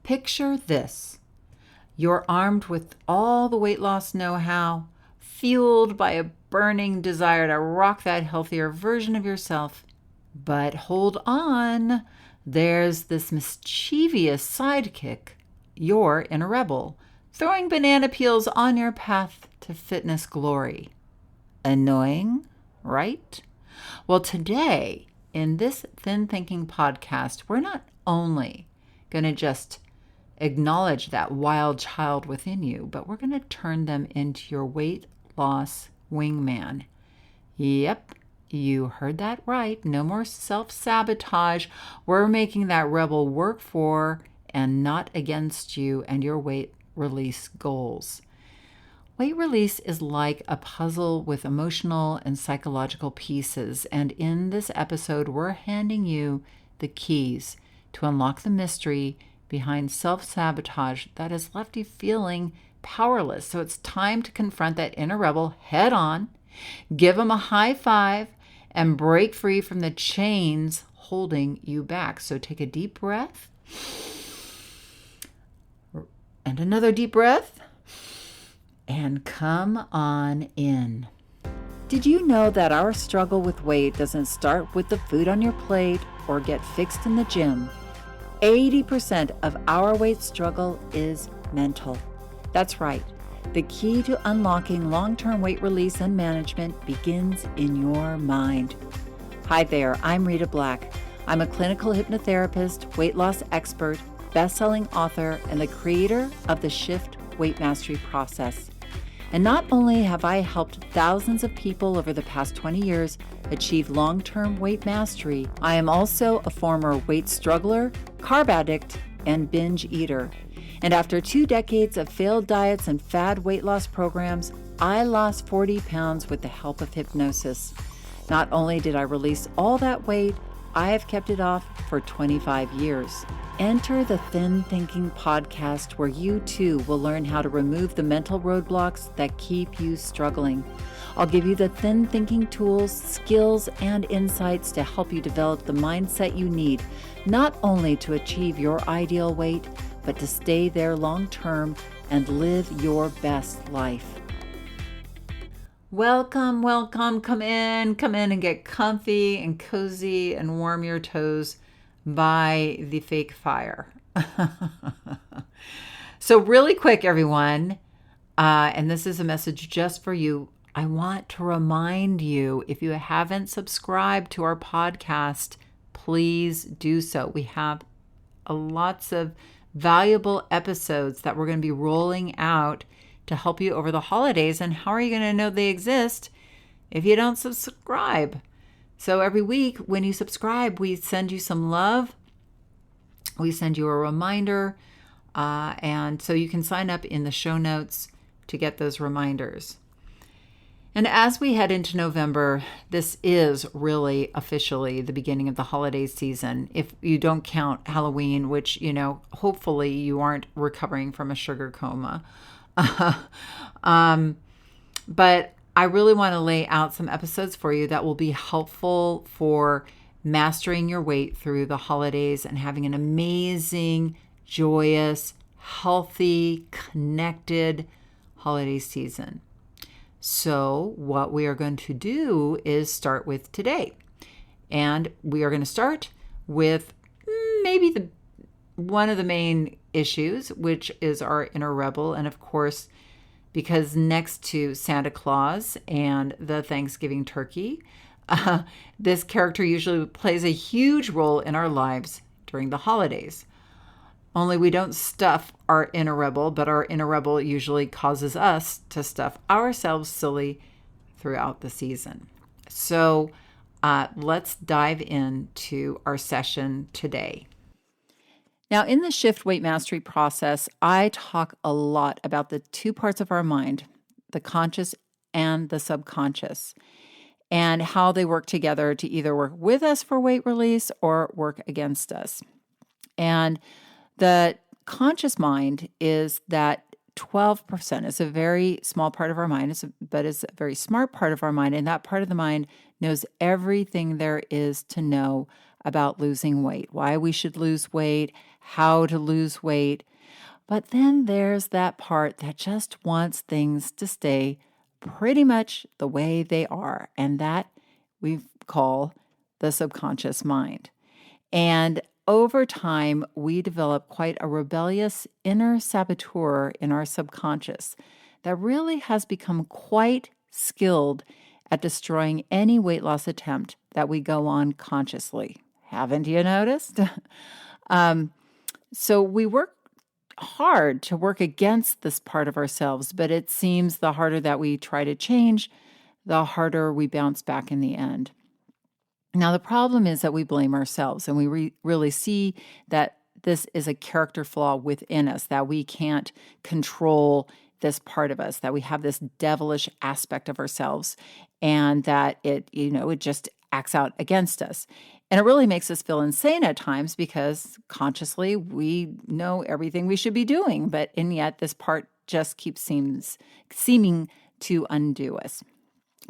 Picture this. You're armed with all the weight loss know-how, fueled by a burning desire to rock that healthier version of yourself. But hold on, there's this mischievous sidekick, your inner rebel, throwing banana peels on your path to fitness glory. Annoying, right? Well, today, in this Thin Thinking podcast, we're not only going to just acknowledge that wild child within you, but we're going to turn them into your weight loss wingman. Yep, you heard that right. No more self-sabotage. We're making that rebel work for and not against you and your weight release goals. Weight release is like a puzzle with emotional and psychological pieces, and in this episode, we're handing you the keys to unlock the mystery behind self-sabotage that has left you feeling powerless. So it's time to confront that inner rebel head on, give them a high five, and break free from the chains holding you back. So take a deep breath, and another deep breath, and come on in. Did you know that our struggle with weight doesn't start with the food on your plate or get fixed in the gym? 80% of our weight struggle is mental. That's right. The key to unlocking long-term weight release and management begins in your mind. Hi there, I'm Rita Black. I'm a clinical hypnotherapist, weight loss expert, best-selling author, and the creator of the Shift Weight Mastery process. And not only have I helped thousands of people over the past 20 years achieve long-term weight mastery, I am also a former weight struggler, carb addict, and binge eater. And after 2 decades of failed diets and fad weight loss programs, I lost 40 pounds with the help of hypnosis. Not only did I release all that weight, I have kept it off for 25 years. Enter the Thin Thinking podcast, where you too will learn how to remove the mental roadblocks that keep you struggling. I'll give you the thin thinking tools, skills, and insights to help you develop the mindset you need, not only to achieve your ideal weight, but to stay there long term and live your best life. Welcome, welcome. Come in and get comfy and cozy and warm your toes by the fake fire. So really quick, everyone, and this is a message just for you. I want to remind you, if you haven't subscribed to our podcast, please do so. We have lots of valuable episodes that we're going to be rolling out to help you over the holidays. And how are you going to know they exist if you don't subscribe? So every week when you subscribe, we send you some love. We send you a reminder. And so you can sign up in the show notes to get those reminders. And as we head into November, this is really officially the beginning of the holiday season. If you don't count Halloween, which, hopefully you aren't recovering from a sugar coma. But I really want to lay out some episodes for you that will be helpful for mastering your weight through the holidays and having an amazing, joyous, healthy, connected holiday season. So what we are going to do is start with today. And we are going to start with maybe one of the main issues, which is our inner rebel. And of course, because next to Santa Claus and the Thanksgiving turkey, this character usually plays a huge role in our lives during the holidays. Only we don't stuff our inner rebel, but our inner rebel usually causes us to stuff ourselves silly throughout the season. So let's dive into our session today. Now, in the Shift Weight Mastery process, I talk a lot about the 2 parts of our mind, the conscious and the subconscious, and how they work together to either work with us for weight release or work against us. And the conscious mind is that 12%. It's a very small part of our mind, but it's a very smart part of our mind. And that part of the mind knows everything there is to know about losing weight, why we should lose weight, how to lose weight. But then there's that part that just wants things to stay pretty much the way they are, and that we call the subconscious mind. And over time, we develop quite a rebellious inner saboteur in our subconscious that really has become quite skilled at destroying any weight loss attempt that we go on consciously. Haven't you noticed? So we work hard to work against this part of ourselves, but it seems the harder that we try to change, the harder we bounce back in the end. Now, the problem is that we blame ourselves, and we really see that this is a character flaw within us, that we can't control this part of us, that we have this devilish aspect of ourselves, and that it just acts out against us. And it really makes us feel insane at times because consciously we know everything we should be doing, and yet this part just keeps seeming to undo us.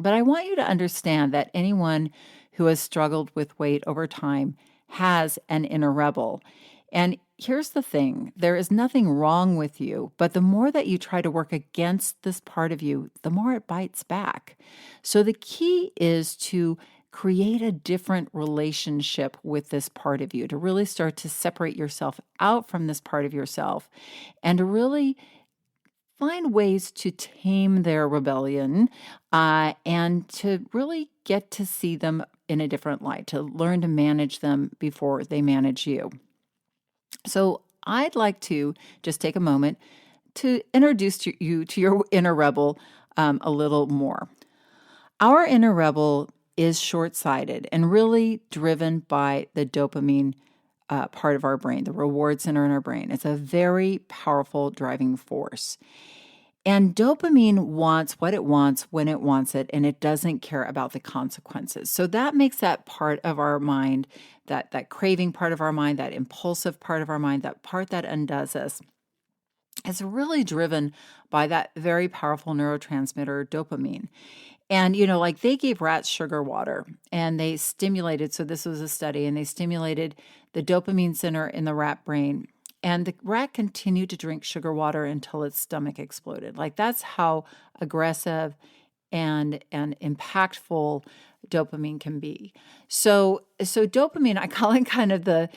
But I want you to understand that anyone who has struggled with weight over time has an inner rebel. And here's the thing, there is nothing wrong with you, but the more that you try to work against this part of you, the more it bites back. So the key is to create a different relationship with this part of you, to really start to separate yourself out from this part of yourself and to really find ways to tame their rebellion and to really get to see them in a different light, to learn to manage them before they manage you. So I'd like to just take a moment to introduce you to your inner rebel a little more. Our inner rebel is short-sighted and really driven by the dopamine part of our brain, the reward center in our brain. It's a very powerful driving force. And dopamine wants what it wants when it wants it, and it doesn't care about the consequences. So that makes that part of our mind, that craving part of our mind, that impulsive part of our mind, that part that undoes us, is really driven by that very powerful neurotransmitter dopamine. And, like they gave rats sugar water and they stimulated, so this was a study, and they stimulated the dopamine center in the rat brain. And the rat continued to drink sugar water until its stomach exploded. Like that's how aggressive and impactful dopamine can be. So dopamine, I call it kind of the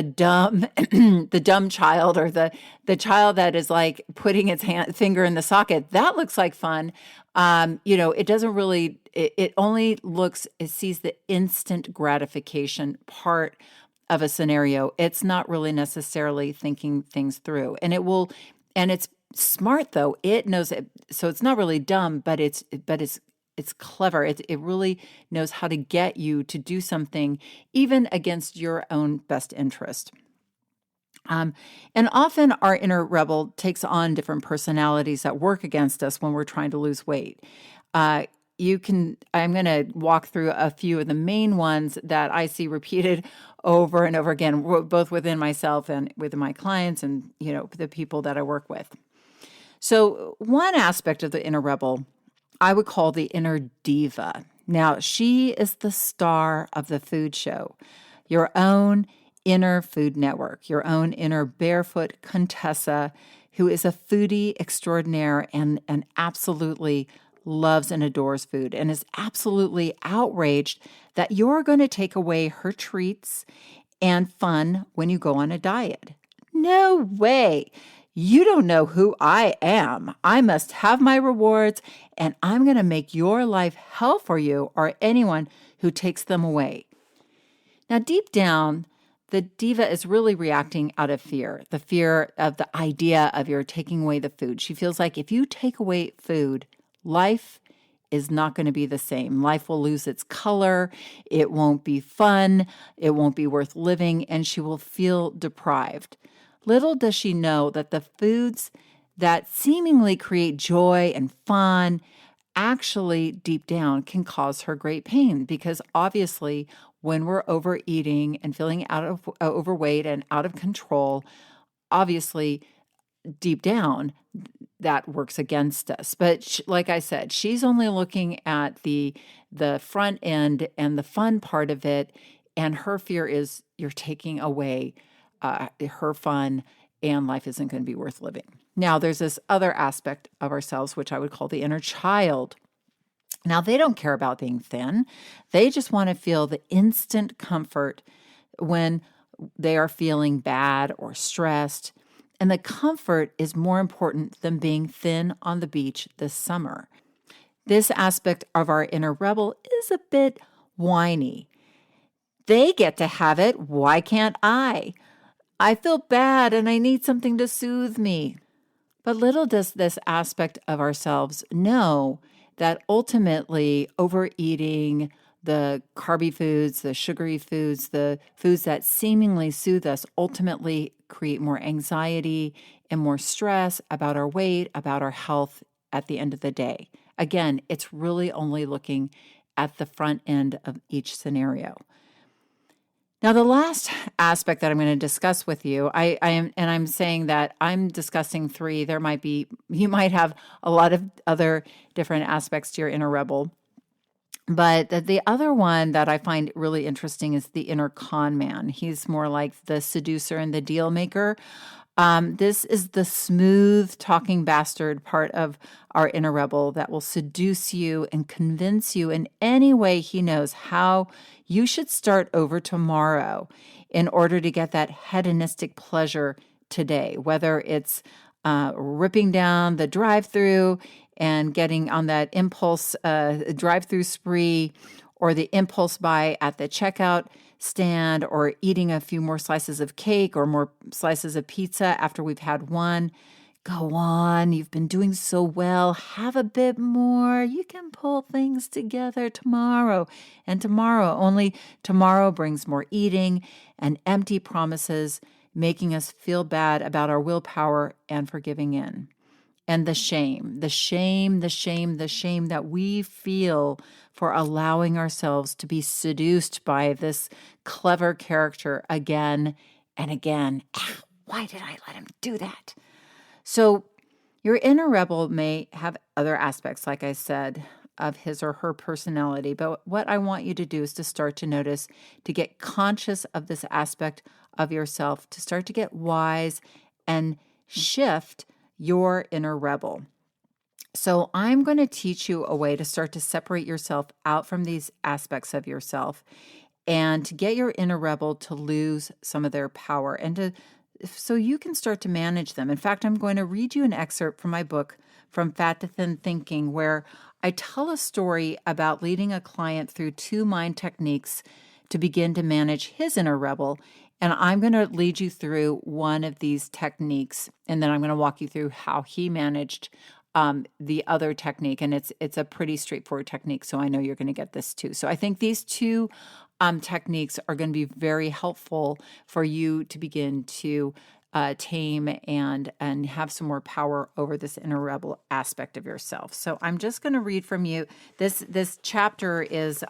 dumb the dumb child, or the child that is like putting its finger in the socket. That looks like fun. It doesn't really. It only looks. It sees the instant gratification part of a scenario. It's not really necessarily thinking things through, and it's smart though. It knows it, so it's not really dumb, but it's clever. It really knows how to get you to do something even against your own best interest. And often our inner rebel takes on different personalities that work against us when we're trying to lose weight. I'm going to walk through a few of the main ones that I see repeated over and over again, both within myself and with my clients and, the people that I work with. So one aspect of the inner rebel I would call the inner diva. Now, she is the star of the food show, your own inner Food Network, your own inner barefoot Contessa, who is a foodie extraordinaire and absolutely loves and adores food and is absolutely outraged that you're going to take away her treats and fun when you go on a diet. No way. You don't know who I am. I must have my rewards, and I'm going to make your life hell for you or anyone who takes them away. Now, deep down, the diva is really reacting out of fear, the fear of the idea of your taking away the food. She feels like if you take away food, life is not going to be the same. Life will lose its color. It won't be fun. It won't be worth living, and she will feel deprived. Little does she know that the foods that seemingly create joy and fun actually deep down can cause her great pain, because obviously when we're overeating and feeling overweight and out of control, obviously deep down that works against us. But like I said, she's only looking at the front end and the fun part of it, and her fear is you're taking away her fun, and life isn't going to be worth living. Now, there's this other aspect of ourselves, which I would call the inner child. Now, they don't care about being thin. They just want to feel the instant comfort when they are feeling bad or stressed. And the comfort is more important than being thin on the beach this summer. This aspect of our inner rebel is a bit whiny. They get to have it. Why can't I? I feel bad and I need something to soothe me. But little does this aspect of ourselves know that ultimately overeating, the carby foods, the sugary foods, the foods that seemingly soothe us ultimately create more anxiety and more stress about our weight, about our health at the end of the day. Again, it's really only looking at the front end of each scenario. Now, the last aspect that I'm going to discuss with you, I'm saying that I'm discussing three. You might have a lot of other different aspects to your inner rebel. But the other one that I find really interesting is the inner con man. He's more like the seducer and the deal maker. This is the smooth talking bastard part of our inner rebel that will seduce you and convince you in any way he knows how you should start over tomorrow in order to get that hedonistic pleasure today, whether it's ripping down the drive-through and getting on that impulse drive-through spree, or the impulse buy at the checkout stand, or eating a few more slices of cake or more slices of pizza after we've had one. Go on, you've been doing so well. Have a bit more. You can pull things together tomorrow. And only tomorrow brings more eating and empty promises, making us feel bad about our willpower and for giving in. And the shame that we feel for allowing ourselves to be seduced by this clever character again and again. Why did I let him do that? So your inner rebel may have other aspects, like I said, of his or her personality. But what I want you to do is to start to notice, to get conscious of this aspect of yourself, to start to get wise and shift your inner rebel. So I'm going to teach you a way to start to separate yourself out from these aspects of yourself and to get your inner rebel to lose some of their power and so you can start to manage them. In fact, I'm going to read you an excerpt from my book, From Fat to Thin Thinking, where I tell a story about leading a client through 2 mind techniques to begin to manage his inner rebel. And I'm going to lead you through one of these techniques, and then I'm going to walk you through how he managed the other technique. And it's a pretty straightforward technique, so I know you're going to get this too. So I think these 2 techniques are going to be very helpful for you to begin to tame and have some more power over this inner rebel aspect of yourself. So I'm just going to read from you. This chapter is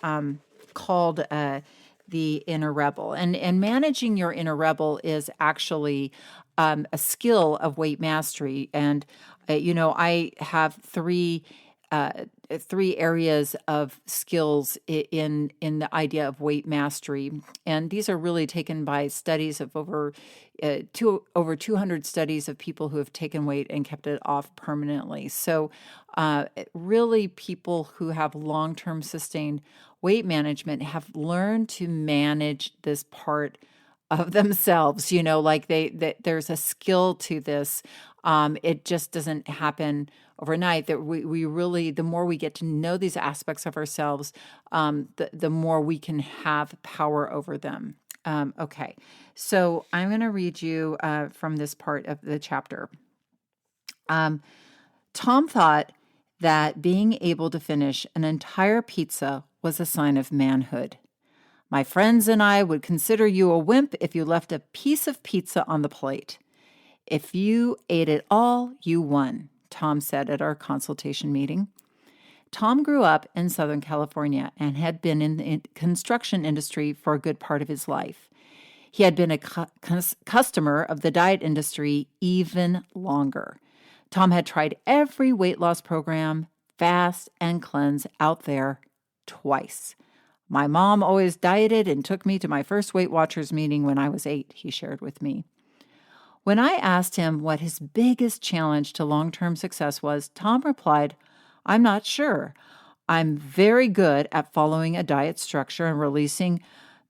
called the inner rebel, and managing your inner rebel is actually a skill of weight mastery. And I have three areas of skills in the idea of weight mastery, and these are really taken by studies of over 200 studies of people who have taken weight and kept it off permanently. So really, people who have long-term sustained weight management have learned to manage this part of themselves. Like there's a skill to this. It just doesn't happen overnight. That we really, the more we get to know these aspects of ourselves, the more we can have power over them. Okay, so I'm going to read you from this part of the chapter. Tom thought that being able to finish an entire pizza was a sign of manhood. My friends and I would consider you a wimp if you left a piece of pizza on the plate. If you ate it all, you won, Tom said at our consultation meeting. Tom grew up in Southern California and had been in the construction industry for a good part of his life. He had been a customer of the diet industry even longer. Tom had tried every weight loss program, fast and cleanse, out there twice. My mom always dieted and took me to my first Weight Watchers meeting when I was 8, he shared with me. When I asked him what his biggest challenge to long-term success was, Tom replied, I'm not sure. I'm very good at following a diet structure and releasing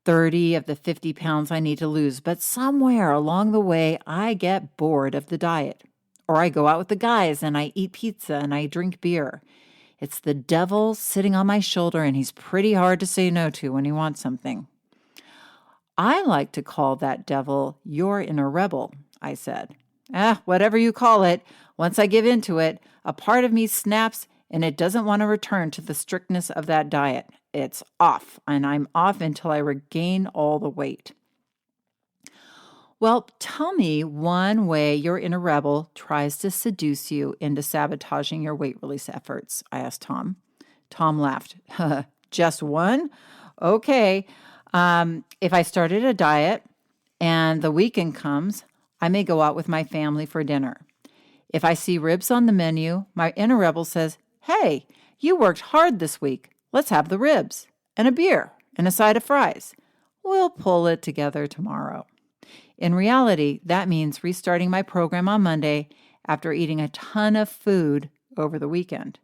30 of the 50 pounds I need to lose, but somewhere along the way, I get bored of the diet. Or I go out with the guys and I eat pizza and I drink beer. It's the devil sitting on my shoulder, and he's pretty hard to say no to when he wants something. I like to call that devil your inner rebel, I said. Whatever you call it, once I give into it, a part of me snaps and it doesn't want to return to the strictness of that diet. It's off, and I'm off until I regain all the weight. Well, tell me one way your inner rebel tries to seduce you into sabotaging your weight release efforts, I asked Tom. Tom laughed. Just one? Okay. If I started a diet and the weekend comes, I may go out with my family for dinner. If I see ribs on the menu, my inner rebel says, hey, you worked hard this week. Let's have the ribs and a beer and a side of fries. We'll pull it together tomorrow. In reality, that means restarting my program on Monday after eating a ton of food over the weekend.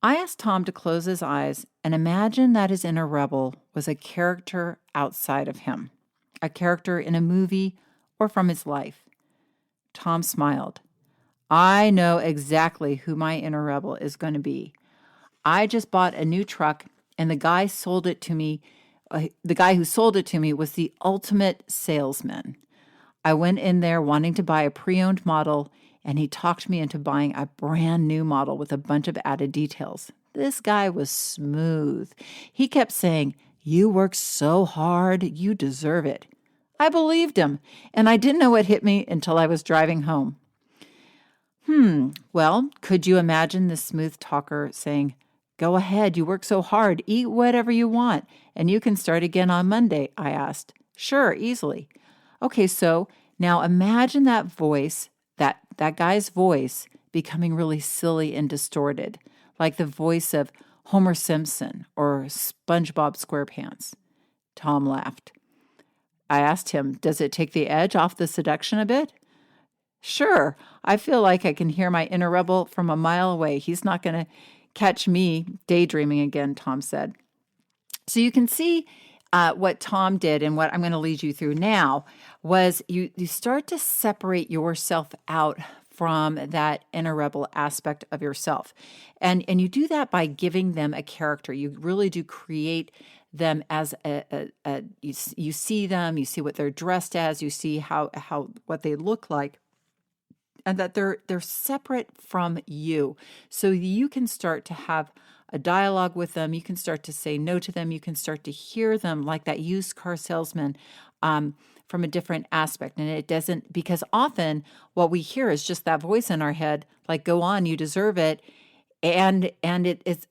I asked Tom to close his eyes and imagine that his inner rebel was a character outside of him, a character in a movie or from his life. Tom smiled. I know exactly who my inner rebel is going to be. I just bought a new truck, and the guy who sold it to me was the ultimate salesman. I went in there wanting to buy a pre-owned model, and he talked me into buying a brand new model with a bunch of added details. This guy was smooth. He kept saying, you work so hard, you deserve it. I believed him, and I didn't know what hit me until I was driving home. Well, could you imagine this smooth talker saying, go ahead, you work so hard, eat whatever you want, and you can start again on Monday, I asked. Sure, easily. Okay, so now imagine that voice, that guy's voice, becoming really silly and distorted, like the voice of Homer Simpson or SpongeBob SquarePants. Tom laughed. I asked him, does it take the edge off the seduction a bit? Sure, I feel like I can hear my inner rebel from a mile away. He's not going to catch me daydreaming again, Tom said. So you can see what Tom did, and what I'm going to lead you through now was you start to separate yourself out from that inner rebel aspect of yourself. And you do that by giving them a character. You really do create them as you see them, you see what they're dressed as, you see how what they look like, and that they're separate from you. So you can start to have a dialogue with them. You can start to say no to them. You can start to hear them like that used car salesman from a different aspect. And it doesn't, because often what we hear is just that voice in our head, like, go on, you deserve it. And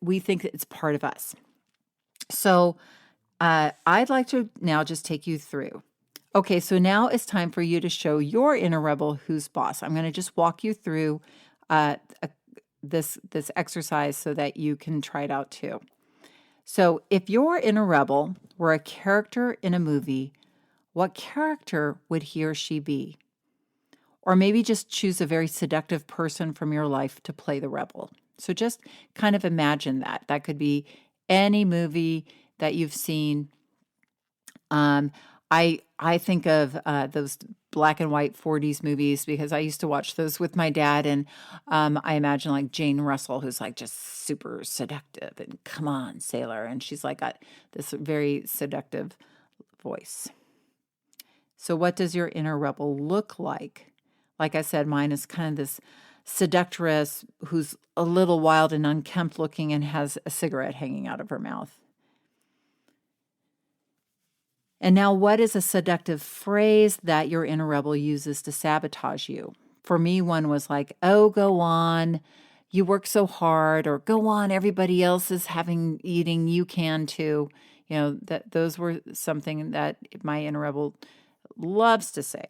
we think it's part of us. So I'd like to now just take you through. Okay, so now it's time for you to show your inner rebel who's boss. I'm going to just walk you through this exercise so that you can try it out too. So if your inner rebel were a character in a movie, what character would he or she be? Or maybe just choose a very seductive person from your life to play the rebel. So just kind of imagine that. That could be any movie that you've seen. I think of those black and white 40s movies because I used to watch those with my dad, and I imagine like Jane Russell, who's like just super seductive and come on, sailor, and she's like got this very seductive voice. So what does your inner rebel look like? Like I said, mine is kind of this seductress who's a little wild and unkempt looking and has a cigarette hanging out of her mouth. And now, what is a seductive phrase that your inner rebel uses to sabotage you? For me, one was like, oh, go on, you work so hard, or go on, everybody else is eating, you can too. You know, those were something that my inner rebel loves to say.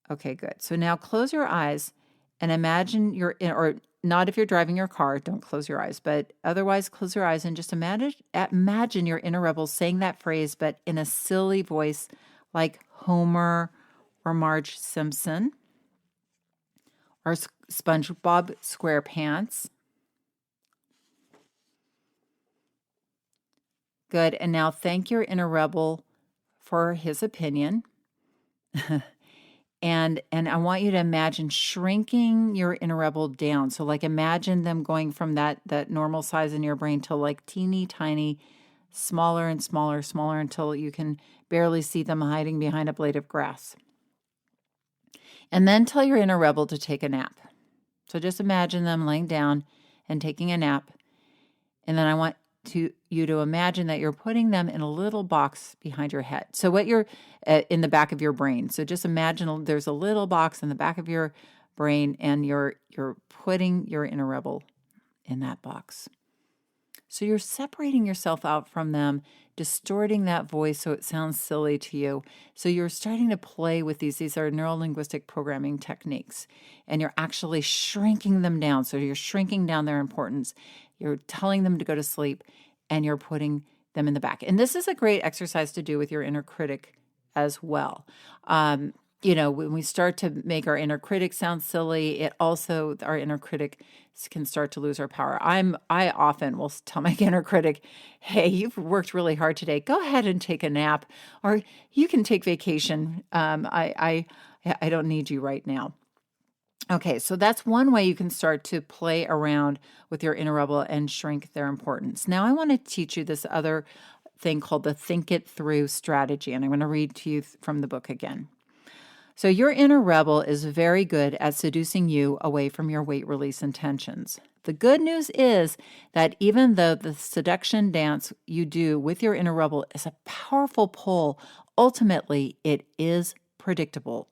Okay, good. So now close your eyes and imagine not if you're driving your car, don't close your eyes, but otherwise close your eyes and just imagine your inner rebel saying that phrase, but in a silly voice like Homer or Marge Simpson or SpongeBob SquarePants. Good. And now thank your inner rebel for his opinion. And I want you to imagine shrinking your inner rebel down. So like imagine them going from that normal size in your brain to like teeny tiny, smaller and smaller, smaller until you can barely see them hiding behind a blade of grass. And then tell your inner rebel to take a nap. So just imagine them laying down and taking a nap. And then I want you to imagine that you're putting them in a little box behind your head. So what you're in the back of your brain. So just imagine there's a little box in the back of your brain, and you're putting your inner rebel in that box. So you're separating yourself out from them, distorting that voice so it sounds silly to you. So you're starting to play with these. These are neuro-linguistic programming techniques, and you're actually shrinking them down. So you're shrinking down their importance. You're telling them to go to sleep, and you're putting them in the back. And this is a great exercise to do with your inner critic as well. When we start to make our inner critic sound silly, our inner critic can start to lose our power. I often will tell my inner critic, hey, you've worked really hard today. Go ahead and take a nap, or you can take vacation. I don't need you right now. Okay, so that's one way you can start to play around with your inner rebel and shrink their importance. Now I want to teach you this other thing called the think it through strategy, and I'm going to read to you from the book again. So your inner rebel is very good at seducing you away from your weight release intentions. The good news is that even though the seduction dance you do with your inner rebel is a powerful pull, ultimately it is predictable.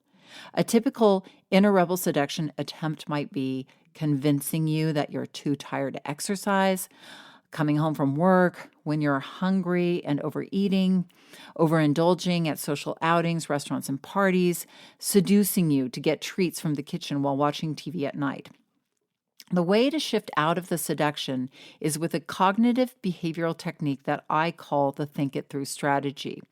A typical inner rebel seduction attempt might be convincing you that you're too tired to exercise, coming home from work when you're hungry and overeating, overindulging at social outings, restaurants, and parties, seducing you to get treats from the kitchen while watching TV at night. The way to shift out of the seduction is with a cognitive behavioral technique that I call the think it through strategy.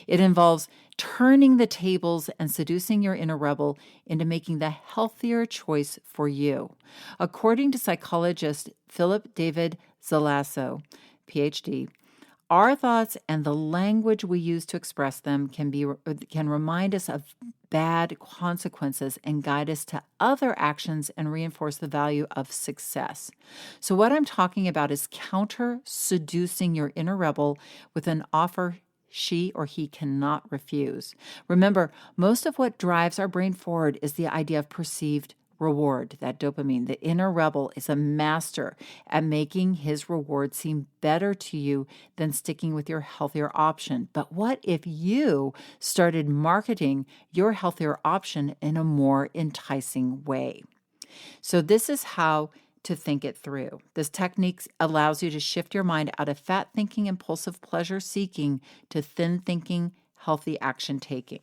It involves turning the tables and seducing your inner rebel into making the healthier choice for you. According to psychologist Philip David Zalasso, PhD, our thoughts and the language we use to express them can remind us of bad consequences and guide us to other actions and reinforce the value of success. So what I'm talking about is counter-seducing your inner rebel with an offer she or he cannot refuse. Remember, most of what drives our brain forward is the idea of perceived reward, that dopamine. The inner rebel is a master at making his reward seem better to you than sticking with your healthier option. But what if you started marketing your healthier option in a more enticing way? So this is how to think it through. This technique allows you to shift your mind out of fat thinking, impulsive pleasure seeking to thin thinking, healthy action taking.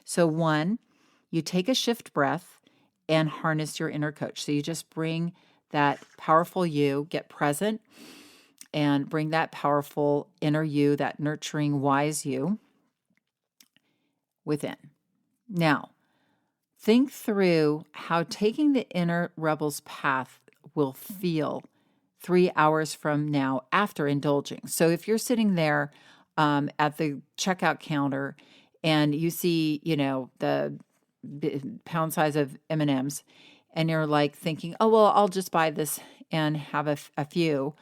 So 1, you take a shift breath and harness your inner coach. So you just bring that powerful you, get present, and bring that powerful inner you, that nurturing, wise you within. Now, think through how taking the inner rebel's path will feel 3 hours from now after indulging. So if you're sitting there at the checkout counter and you see, the pound size of M&Ms, and you're like thinking, oh, well, I'll just buy this and have a few.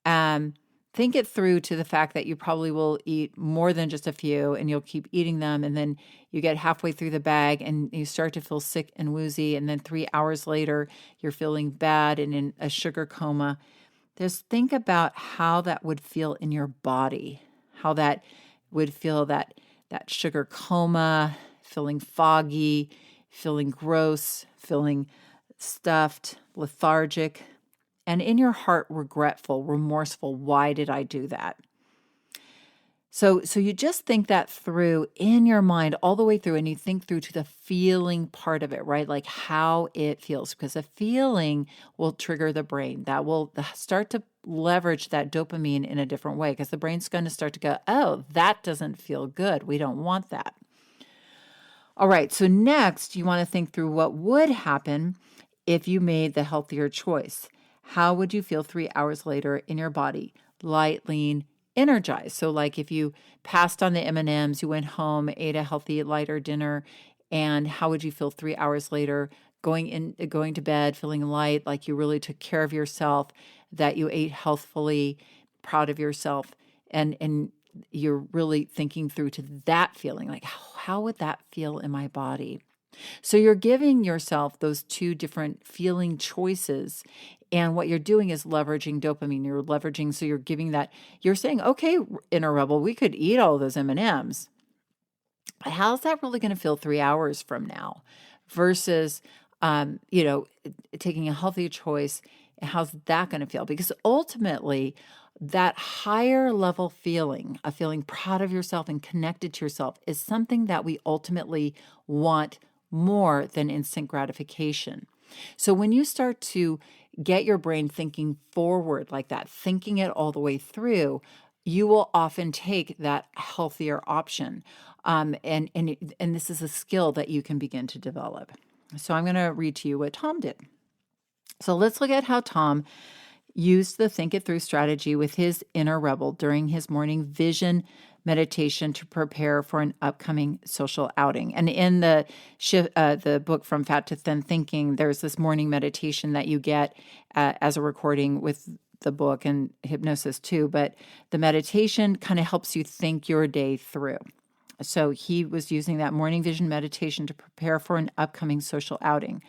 Think it through to the fact that you probably will eat more than just a few, and you'll keep eating them. And then you get halfway through the bag and you start to feel sick and woozy. And then 3 hours later, you're feeling bad and in a sugar coma. Just think about how that would feel in your body, how that would feel, that sugar coma, feeling foggy, feeling gross, feeling stuffed, lethargic, and in your heart, regretful, remorseful. Why did I do that? So you just think that through in your mind all the way through, and you think through to the feeling part of it, right? Like how it feels, because a feeling will trigger the brain. That will start to leverage that dopamine in a different way, because the brain's going to start to go, oh, that doesn't feel good. We don't want that. All right, so next you want to think through what would happen if you made the healthier choice. How would you feel 3 hours later in your body? Light, lean, energized. So like if you passed on the M&Ms, you went home, ate a healthy, lighter dinner, and how would you feel 3 hours later going to bed, feeling light, like you really took care of yourself, that you ate healthfully, proud of yourself, and you're really thinking through to that feeling, like how would that feel in my body? So you're giving yourself those two different feeling choices. And what you're doing is leveraging dopamine. You're leveraging, so you're giving that, you're saying, okay, inner rebel, we could eat all those M&Ms. How's that really going to feel 3 hours from now versus, taking a healthy choice? How's that going to feel? Because ultimately, that higher level feeling, of feeling proud of yourself and connected to yourself, is something that we ultimately want more than instant gratification. So when you start to get your brain thinking forward like that, thinking it all the way through, you will often take that healthier option. And this is a skill that you can begin to develop. So I'm going to read to you what Tom did. So let's look at how Tom used the think it through strategy with his inner rebel during his morning vision meditation to prepare for an upcoming social outing. And in the book From Fat to Thin Thinking, there's this morning meditation that you get as a recording with the book and hypnosis too. But the meditation kind of helps you think your day through. So he was using that morning vision meditation to prepare for an upcoming social outing.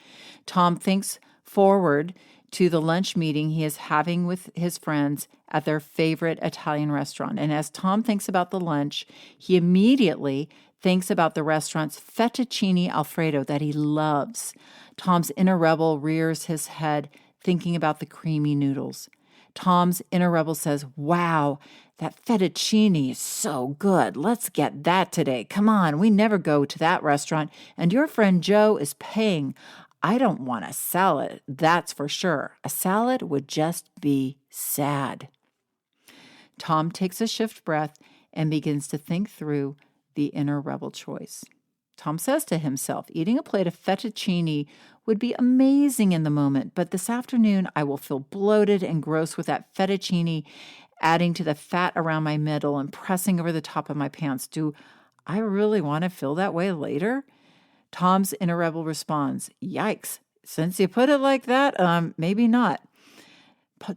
Tom thinks forward to the lunch meeting he is having with his friends at their favorite Italian restaurant. And as Tom thinks about the lunch, he immediately thinks about the restaurant's fettuccine Alfredo that he loves. Tom's inner rebel rears his head, thinking about the creamy noodles. Tom's inner rebel says, wow, that fettuccine is so good. Let's get that today. Come on, we never go to that restaurant, and your friend Joe is paying. I don't want a salad, that's for sure. A salad would just be sad. Tom takes a shift breath and begins to think through the inner rebel choice. Tom says to himself, eating a plate of fettuccine would be amazing in the moment, but this afternoon I will feel bloated and gross with that fettuccine adding to the fat around my middle and pressing over the top of my pants. Do I really want to feel that way later? Tom's inner rebel responds, yikes, since you put it like that, maybe not.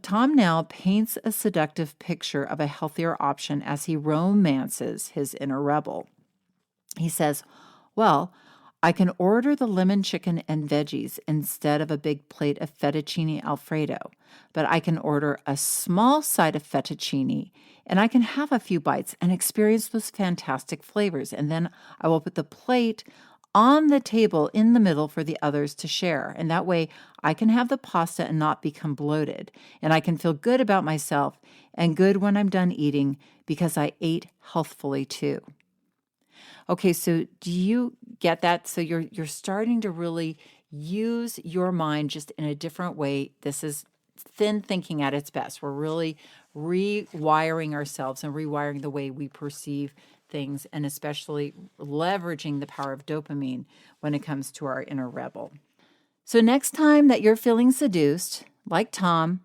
Tom now paints a seductive picture of a healthier option as he romances his inner rebel. He says, well, I can order the lemon chicken and veggies instead of a big plate of fettuccine Alfredo, but I can order a small side of fettuccine and I can have a few bites and experience those fantastic flavors. And then I will put the plate on the table in the middle for the others to share. And that way I can have the pasta and not become bloated. And I can feel good about myself and good when I'm done eating because I ate healthfully too. Okay, so do you get that? So you're starting to really use your mind just in a different way. This is thin thinking at its best. We're really rewiring ourselves and rewiring the way we perceive things, and especially leveraging the power of dopamine when it comes to our inner rebel. So next time that you're feeling seduced, like Tom,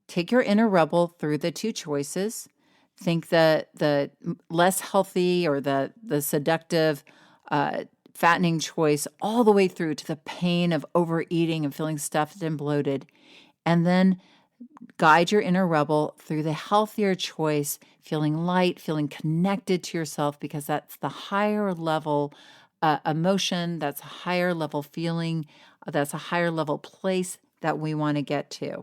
take your inner rebel through the two choices. Think the less healthy or the seductive, fattening choice all the way through to the pain of overeating and feeling stuffed and bloated. And then guide your inner rebel through the healthier choice, feeling light, feeling connected to yourself, because that's the higher level emotion, that's a higher level feeling, that's a higher level place that we want to get to.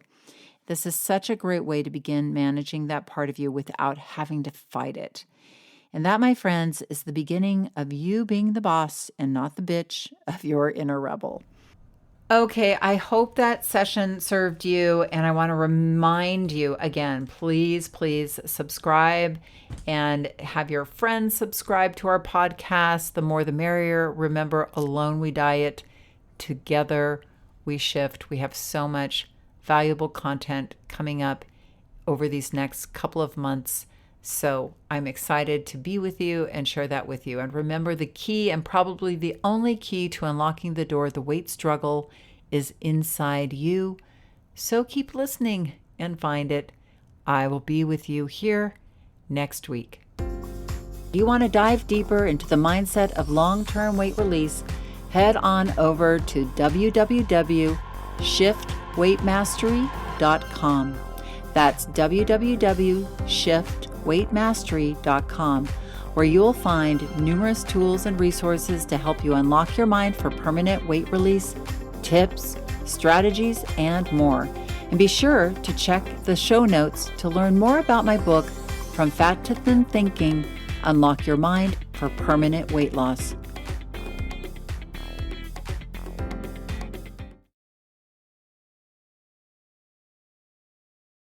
This is such a great way to begin managing that part of you without having to fight it. And that, my friends, is the beginning of you being the boss and not the bitch of your inner rebel. Okay, I hope that session served you. And I want to remind you again, please subscribe and have your friends subscribe to our podcast. The more the merrier. Remember, alone we diet, together we shift. We have so much valuable content coming up over these next couple of months. So I'm excited to be with you and share that with you. And remember, the key, and probably the only key to unlocking the door, the weight struggle, is inside you. So keep listening and find it. I will be with you here next week. Do you want to dive deeper into the mindset of long-term weight release? Head on over to www.shiftweightmastery.com. That's www.shiftweightmastery.com, where you'll find numerous tools and resources to help you unlock your mind for permanent weight release, tips, strategies, and more. And be sure to check the show notes to learn more about my book, From Fat to Thin Thinking: Unlock Your Mind for Permanent Weight Loss.